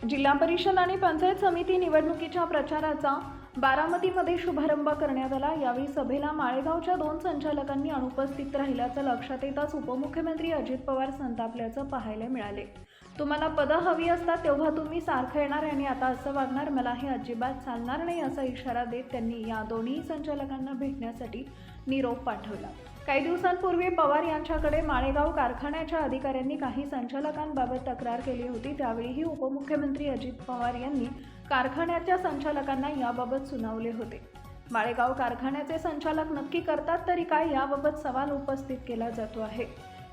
जिल्हा परिषद आणि पंचायत समिती निवडणुकीच्या प्रचाराचा बारामतीमध्ये शुभारंभ करण्यात आला। यावेळी सभेला माळेगावच्या 2 संचालकांनी अनुपस्थित राहिल्याचं लक्षात येताच उपमुख्यमंत्री अजित पवार संतापल्याचं पाहायला मिळाले। तुम्हाला पदं हवी असतात तेव्हा तुम्ही सारखं येणार आणि आता असं वागणार, मला हे अजिबात चालणार नाही असा इशारा देत त्यांनी या दोन्ही संचालकांना भेटण्यासाठी निरोप पाठवला। काही दिवसांपूर्वी पवार यांच्याकडे माळेगाव कारखान्याच्या अधिकाऱ्यांनी काही संचालकांबाबत तक्रार केली होती। त्यावेळीही उपमुख्यमंत्री अजित पवार यांनी कारखान्याच्या संचालकांना याबाबत सुनावले होते। माळेगाव कारखान्याचे संचालक नक्की करतात तरी काय याबाबत सवाल उपस्थित केला जातो आहे।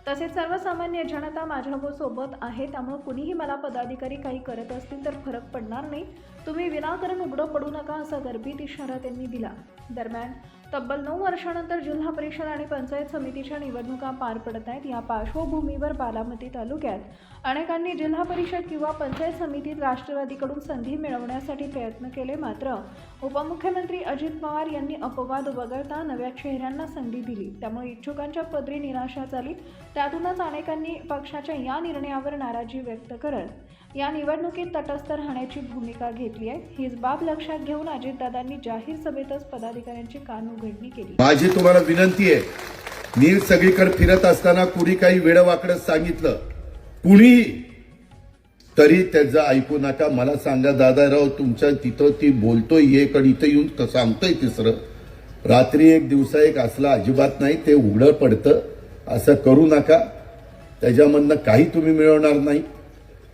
तसेच सर्वसामान्य जनता माझ्यासोबत आहे, त्यामुळे कुणीही मला पदाधिकारी काही करत असतील तर फरक पडणार नाही, तुम्ही विनाकारण उघडं पडू नका असा गर्भित इशारा त्यांनी दिला। दरम्यान तब्बल 9 वर्षांनंतर जिल्हा परिषद आणि पंचायत समितीच्या निवडणुका पार पडत आहेत। या पार्श्वभूमीवर बारामती तालुक्यात अनेकांनी जिल्हा परिषद किंवा पंचायत समितीत राष्ट्रवादीकडून संधी मिळवण्यासाठी प्रयत्न केले, मात्र उपमुख्यमंत्री अजित पवार यांनी अपवाद वगळता नव्या चेहऱ्यांना संधी दिली। त्यामुळे इच्छुकांच्या पदरी निराशा झाली। त्यातूनच अनेकांनी पक्षाच्या या निर्णयावर नाराजी व्यक्त करत या निवडणुकीत तटस्थ राहण्याची भूमिका घेतली आहे। हीच बाब लक्षात घेऊन अजितदादांनी जाहीर सभेतच पदाधिकाऱ्यांची कानउघडणी केली। माझी तुम्हाला विनंती आहे, मी सगळीकडे फिरत असताना कुणी काही वेडवाकडं सांगितलं, कुणी तरी त्याचं ऐकू नका। मला सांगा दादाराव, तुमच्या तिथं ती बोलतोय एक आणि इथं येऊन सांगतोय तिसरं, रात्री एक दिवसा एक असला अजिबात नाही, ते उघडं पडतं, असं करू नका। त्याच्यामधनं काही तुम्ही मिळवणार नाही।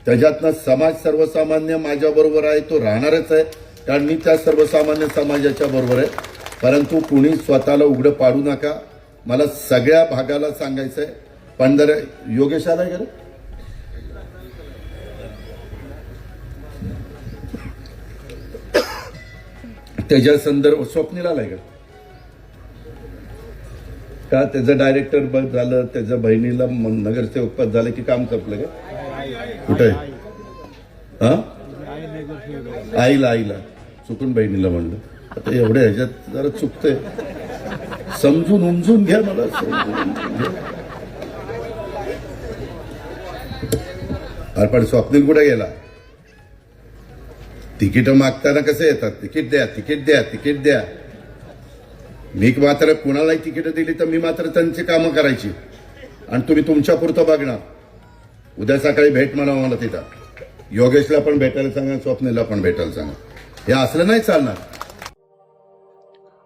त्याच्यातनं समाज सर्वसामान्य माझ्याबरोबर आहे, तो राहणारच आहे, कारण मी त्या सर्वसामान्य समाजाच्या बरोबर आहे। परंतु कुणी स्वतःला उघडं पाडू नका। मला सगळ्या भागाला सांगायचं आहे। पण योगेश आलाय का रे? त्याच्या संदर्भ स्वप्नीला आलाय का त्याचं डायरेक्टर झालं, त्याच्या बहिणीला नगरसेवक पद झालं की काम संपलं का? कुठे हा आईला चुकून बहिणीला म्हणलं। आता एवढ्या ह्याच्यात जरा चुकतंय, समजून उमजून घ्या मला। अरे पण स्वप्नील कुठे गेला? तिकीट मागताना कसे येतात, तिकीट द्या तिकीट द्या तिकीट द्या। मी मात्र कुणालाही तिकीट दिली तर मी मात्र त्यांची कामं करायची आणि तुम्ही तुमच्या पुरतं बघणार। उद्या सकाळी भेट म्हणा मला तिथं, योगेशला पण भेटायला सांगा, स्वप्नीला पण भेटायला सांगा। हे असलं नाही चालणार।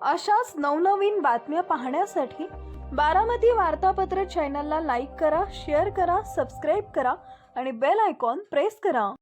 अशाच नवनवीन बातम्या पाहण्यासाठी बारामती वार्तापत्र चॅनलला लाईक करा, शेअर करा, सबस्क्राईब करा आणि बेल आयकॉन प्रेस करा।